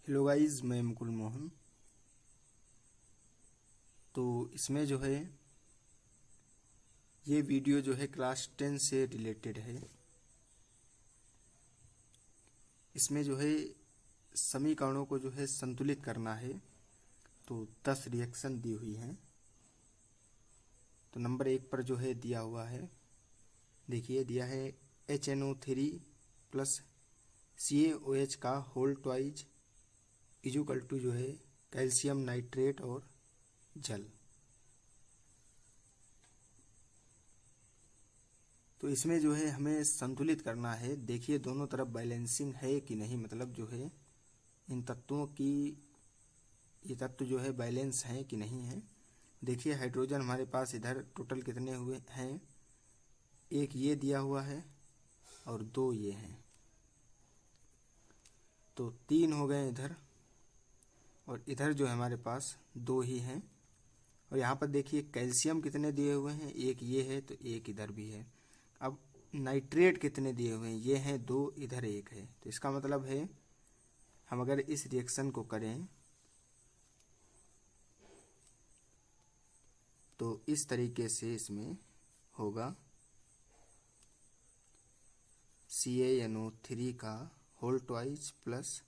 Hello guys, मैं मुकुल मोहन। तो इसमें जो है ये वीडियो जो है क्लास 10 से रिलेटेड है। इसमें जो है समीकरणों को जो है संतुलित करना है। तो 10 रिएक्शन दी हुई हैं। तो नंबर 1 पर जो है दिया हुआ है, देखिए दिया है HNO3 प्लस CaOH का होल ट्वाइज इजुकल टू जो है कैल्शियम नाइट्रेट और जल। तो इसमें जो है हमें संतुलित करना है। देखिए दोनों तरफ बैलेंसिंग है कि नहीं, मतलब जो है इन तत्वों की ये तत्व जो है बैलेंस हैं कि नहीं है। देखिए हाइड्रोजन हमारे पास इधर टोटल कितने हुए हैं, एक ये दिया हुआ है और 2 ये हैं, तो 3 हो गए इधर, और इधर जो है हमारे पास 2 ही हैं। और यहाँ पर देखिए कैल्शियम कितने दिए हुए हैं, एक ये है तो एक इधर भी है। अब नाइट्रेट कितने दिए हुए हैं, ये हैं 2, इधर 1 है। तो इसका मतलब है हम अगर इस रिएक्शन को करें तो इस तरीके से इसमें होगा CaNO3 का होल ट्वाइस प्लस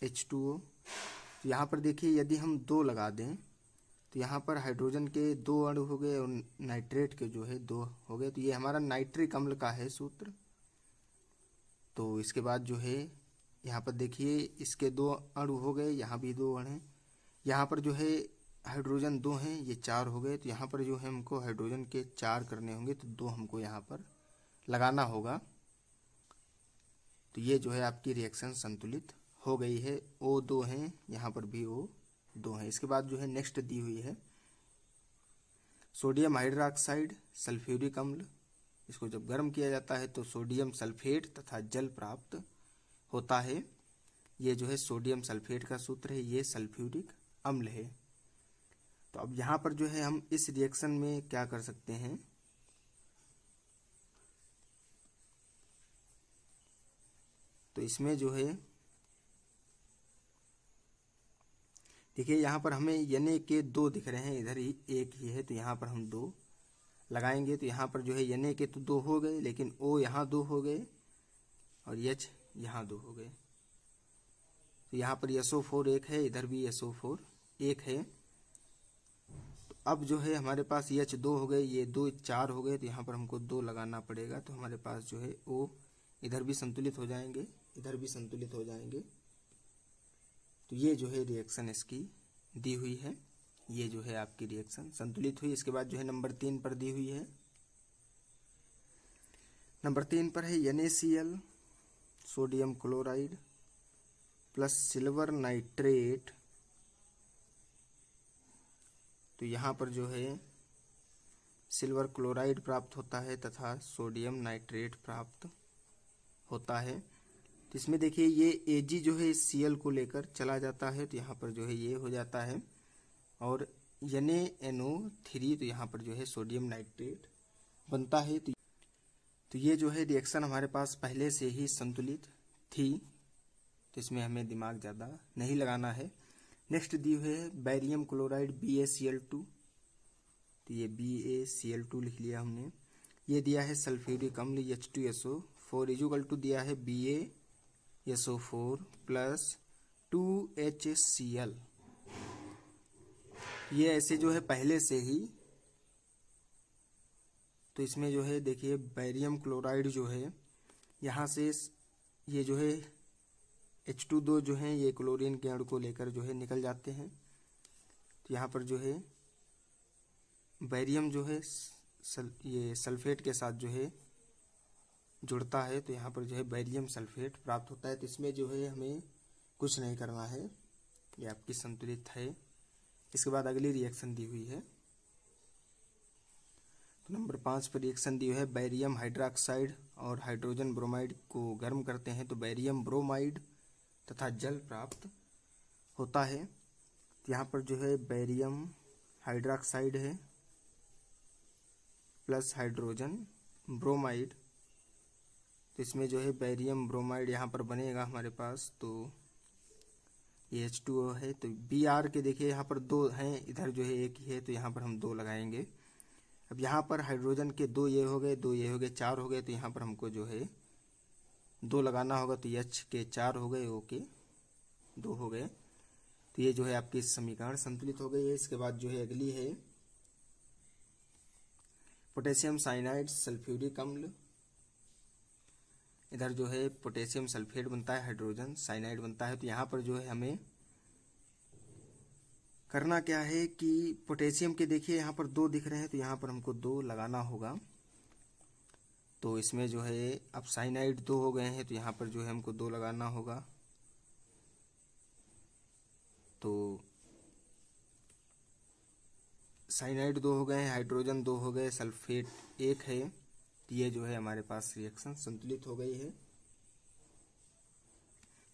H2O। तो यहाँ पर देखिए यदि हम 2 लगा दें तो यहाँ पर हाइड्रोजन के 2 अणु हो गए और नाइट्रेट के जो है 2 हो गए। तो ये हमारा नाइट्रिक अम्ल का है सूत्र। तो इसके बाद जो है यहाँ पर देखिए इसके 2 अणु हो गए, यहाँ भी 2 अणु हैं। यहाँ पर जो है हाइड्रोजन 2 हैं, ये 4 हो गए। तो यहाँ पर जो है हमको हाइड्रोजन के 4 करने होंगे, तो 2 हमको यहाँ पर लगाना होगा। तो ये जो है आपकी रिएक्शन संतुलित हो गई है। O2 हैं, यहाँ पर भी O2 हैं। इसके बाद जो है नेक्स्ट दी हुई है सोडियम हाइड्रोक्साइड सल्फ्यूरिक अम्ल। इसको जब गर्म किया जाता है तो सोडियम सल्फेट तथा जल प्राप्त होता है। ये जो है सोडियम सल्फेट का सूत्र है, ये सल्फ्यूरिक अम्ल है। तो अब यहाँ पर जो है हम इस रिएक्शन में क्या कर सकते हैं, तो इसमें जो है देखिए यहाँ पर हमें Na के 2 दिख रहे हैं, इधर ही 1 ही है। तो यहाँ पर हम 2 लगाएंगे। तो यहाँ पर जो है Na के तो 2 हो गए, लेकिन O यहाँ 2 हो गए और H यहाँ 2 हो गए। तो यहाँ पर SO4 1 है, इधर भी SO4 1 है। तो अब जो है हमारे पास H 2 हो गए, ये 2 4 हो गए। तो यहाँ पर हमको 2 लगाना पड़ेगा। तो हमारे पास जो है O इधर भी संतुलित हो जाएंगे, इधर भी संतुलित हो जाएंगे। तो ये जो है रिएक्शन इसकी दी हुई है। ये जो है आपकी रिएक्शन संतुलित हुई। इसके बाद जो है नंबर 3 पर दी हुई है। नंबर 3 पर है NaCl sodium chloride plus silver nitrate. तो यहाँ पर जो है सिल्वर क्लोराइड प्राप्त होता है तथा सोडियम नाइट्रेट प्राप्त होता है। तो इसमें देखिए ये Ag जो है इस Cl को लेकर चला जाता है, तो यहाँ पर जो है ये हो जाता है। और NaNO3 तो यहाँ पर जो है सोडियम नाइट्रेट बनता है। तो ये जो है रिएक्शन हमारे पास पहले से ही संतुलित थी, तो इसमें हमें दिमाग ज़्यादा नहीं लगाना है। नेक्स्ट दी हुई है बैरियम क्लोराइड BaCl2। तो ये BaCl2 लिख लिया हमने। ये दिया है सल्फ्यूरिक अम्ल H2SO4 इजुकल टू दिया है BaSO4 प्लस 2HCl। ये ऐसे जो है पहले से ही। तो इसमें जो है देखिए बैरियम क्लोराइड जो है यहाँ से ये जो है H2 जो है ये क्लोरीन के अणु को लेकर जो है निकल जाते हैं। तो यहाँ पर जो है बैरियम जो है ये सल्फेट के साथ जो है जुड़ता है। तो यहाँ पर जो है बैरियम सल्फेट प्राप्त होता है। तो इसमें जो है हमें कुछ नहीं करना है, ये आपकी संतुलित है। इसके बाद अगली रिएक्शन दी हुई है। तो नंबर 5 पर रिएक्शन दी हुई है बैरियम हाइड्रोक्साइड और हाइड्रोजन ब्रोमाइड को गर्म करते हैं तो बैरियम ब्रोमाइड तथा जल प्राप्त होता है। तो यहाँ पर जो है बैरियम हाइड्रोक्साइड है प्लस हाइड्रोजन ब्रोमाइड। तो इसमें जो है बैरियम ब्रोमाइड यहाँ पर बनेगा हमारे पास। तो ये H2O है। तो Br के देखिए यहाँ पर दो हैं, इधर जो है एक ही है, तो यहाँ पर हम दो लगाएंगे। अब यहाँ पर हाइड्रोजन के दो ये हो गए, दो ये हो गए, चार हो गए, तो यहाँ पर हमको जो है दो लगाना होगा। तो H के चार हो गए, O के दो हो गए। तो ये जो है आपकी समीकरण संतुलित हो गई है। इसके बाद जो है अगली है पोटेशियम साइनाइड सल्फ्यूरिक अम्ल। इधर जो है पोटेशियम सल्फेट बनता है, हाइड्रोजन साइनाइड बनता है। तो यहाँ पर जो है हमें करना क्या है कि पोटेशियम के देखिए यहाँ पर दो दिख रहे हैं, तो यहाँ पर हमको दो लगाना होगा। तो इसमें जो है अब साइनाइड दो हो गए हैं, तो यहाँ पर जो है हमको दो लगाना होगा। तो साइनाइड दो हो गए हैं, हाइड्रोजन दो हो गए, सल्फेट एक है। तो ये जो है हमारे पास रिएक्शन संतुलित हो गई है।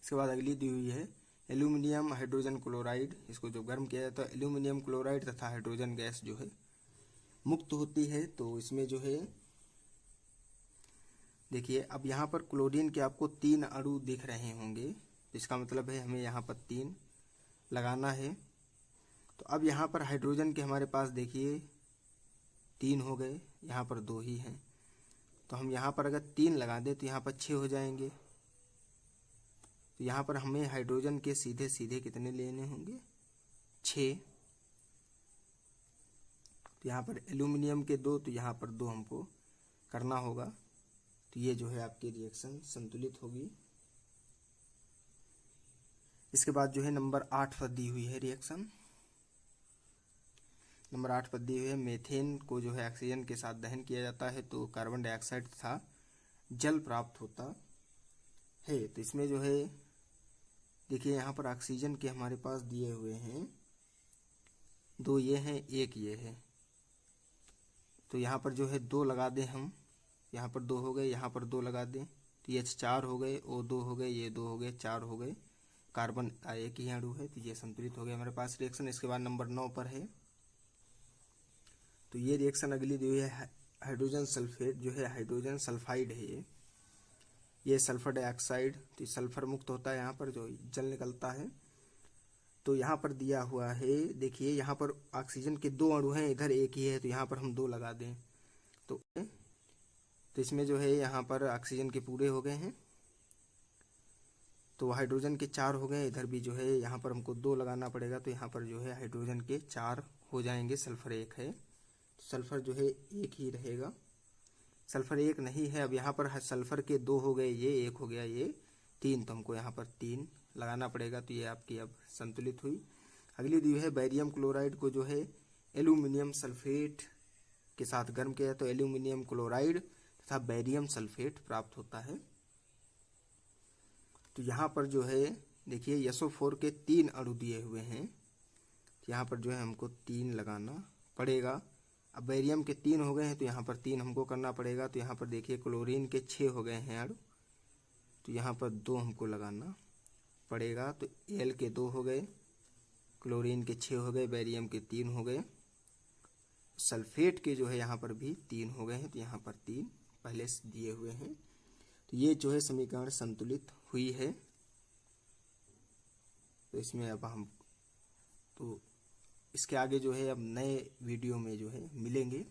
इसके बाद अगली दी हुई है एल्यूमिनियम हाइड्रोजन क्लोराइड। इसको जब गर्म किया जाता है तो एल्यूमिनियम क्लोराइड तथा हाइड्रोजन गैस जो है मुक्त होती है। तो इसमें जो है देखिए अब यहाँ पर क्लोरीन के आपको तीन अणु दिख रहे होंगे, तो इसका मतलब है हमें यहाँ पर तीन लगाना है। तो अब यहाँ पर हाइड्रोजन के हमारे पास देखिए तीन हो गए, यहाँ पर दो ही हैं। तो हम यहाँ पर अगर तीन लगा दें तो यहाँ पर 6 हो जाएंगे। तो यहाँ पर हमें हाइड्रोजन के सीधे सीधे कितने लेने होंगे, 6। तो यहाँ पर एल्यूमिनियम के दो, तो यहाँ पर दो हमको करना होगा। तो ये जो है आपकी रिएक्शन संतुलित होगी। इसके बाद जो है नंबर 8 पर दी हुई है रिएक्शन। नंबर 8 पर दी हुई है मेथेन को जो है ऑक्सीजन के साथ दहन किया जाता है तो कार्बन डाइऑक्साइड तथा जल प्राप्त होता है। तो इसमें जो है देखिए यहाँ पर ऑक्सीजन के हमारे पास दिए हुए हैं, दो ये हैं, एक ये है। तो यहाँ पर जो है दो लगा दें हम, यहाँ पर दो हो गए, यहाँ पर दो लगा दें, तो ये 4 हो गए, O दो हो गए, ये दो हो गए, 4 हो गए, कार्बन एक ही अणु है। तो ये संतुलित हो गया हमारे पास रिएक्शन। इसके बाद नंबर 9 पर है, तो ये रिएक्शन अगली दी हुई है हाइड्रोजन सल्फेट, जो है हाइड्रोजन सल्फाइड है ये सल्फर डाइऑक्साइड। तो सल्फर मुक्त होता है, यहाँ पर जो जल निकलता है। तो यहाँ पर दिया हुआ है देखिए यहाँ पर ऑक्सीजन के दो अणु हैं, इधर एक ही है, तो यहाँ पर हम दो लगा दें। तो इसमें जो है यहाँ पर ऑक्सीजन के पूरे हो गए हैं, तो हाइड्रोजन के 4 हो गए। इधर भी जो है यहाँ पर हमको दो लगाना पड़ेगा, तो यहाँ पर जो है हाइड्रोजन के 4 हो जाएंगे, सल्फर एक है। तो सल्फर जो है एक ही रहेगा, सल्फर एक नहीं है। अब यहाँ पर सल्फर के दो हो गए, ये एक हो गया, ये 3, तो हमको यहाँ पर 3 लगाना पड़ेगा। तो ये आपकी अब संतुलित हुई। अगली दी है बैरियम क्लोराइड को जो है एल्यूमिनियम सल्फेट के साथ गर्म किया तो एल्यूमिनियम क्लोराइड तथा बैरियम सल्फेट प्राप्त होता है। तो यहाँ पर जो है देखिए SO4 के 3 अणु दिए हुए हैं, तो यहाँ पर जो है हमको 3 लगाना पड़ेगा। अब बैरियम के 3 हो गए हैं, तो यहाँ पर 3 हमको करना पड़ेगा। तो यहाँ पर देखिए क्लोरीन के 6 हो गए हैं अणु, तो यहाँ पर 2 हमको लगाना पड़ेगा। तो L के 2 हो गए, क्लोरीन के 6 हो गए, बैरियम के 3 हो गए, सल्फेट के जो है यहाँ पर भी 3 हो गए हैं, तो यहाँ पर 3 पहले से दिए हुए हैं। तो ये जो है समीकरण संतुलित हुई है। तो इसमें अब हम तो इसके आगे जो है अब नए वीडियो में जो है मिलेंगे।